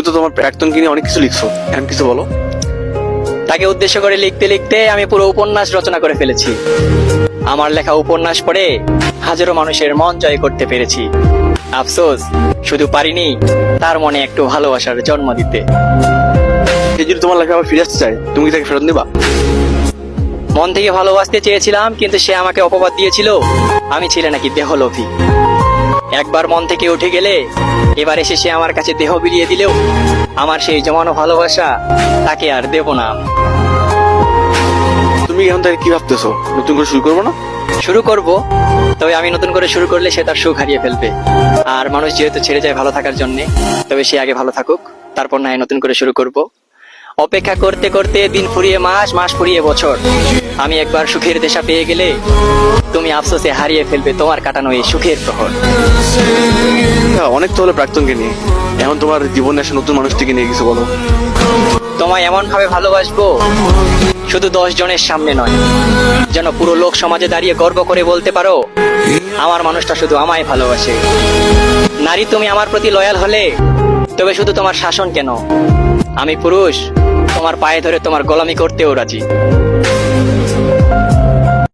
তুমি তো তোমার প্রাক্তনকে নিয়ে অনেক কিছু লিখছো, এখন কিছু বলো। তাকে উদ্দেশ্য করে লিখতে লিখতে আমি পুরো উপন্যাস রচনা করে ফেলেছি। আমার লেখা উপন্যাস পড়ে হাজারো মানুষের মন জয় করতে পেরেছি। আফসোস, শুধু পারিনি তার মনে একটু ভালোবাসার জন্ম দিতে। সে যদি তোমার লেখা আবার ফিরে আসতে চায়, তুমি কি তাকে ফেরত দিবা? মন থেকে ভালোবাসতে চেয়েছিলাম, কিন্তু সে আমাকে অপবাদ দিয়েছিল আমি ছিলে নাকি দেহলোভী। একবার মন থেকে উঠে গেলে এবার এসে সে আমার কাছে দেহ বিলিয়ে দিলেও আমার সেই জমানো ভালোবাসা তাকে আর দেব না। তুমি এখন তাকে কি ভাবতেছো, নতুন করে শুরু করবো না? শুরু করব, তবে আমি নতুন করে শুরু করলে সে তার সুখ হারিয়ে ফেলবে। আর মানুষ যেহেতু ছেড়ে যায় ভালো থাকার জন্য, তবে সে আগে ভালো থাকুক, তারপর না হয় নতুন করে শুরু করব। অপেক্ষা করতে করতে দিন ফুরিয়ে মাস, মাস ফুরিয়ে বছর। আমি একবার সুখের দেশা পেয়ে গেলে তুমি আফসোসে হারিয়ে ফেলবে তোমার কাটানো এই সুখের প্রহর। অনেক তো হলো প্রাক্তনকে নিয়ে, এখন তোমার জীবনে আসে নতুন মানুষটিকে নিয়ে কিছু বলো। তোমায় এমন ভাবে ভালোবাসবো, শুধু 10 জনের সামনে নয়, যেন পুরো লোক সমাজে দাঁড়িয়ে গর্ব করে বলতে পারো আমার মানুষটা শুধু আমায় ভালোবাসে। নারী, তুমি আমার প্রতি লয়াল হলে তবে শুধু তোমার শাসন কেন, আমি পুরুষ তোমার পায়ে ধরে তোমার গোলামি করতেও রাজি।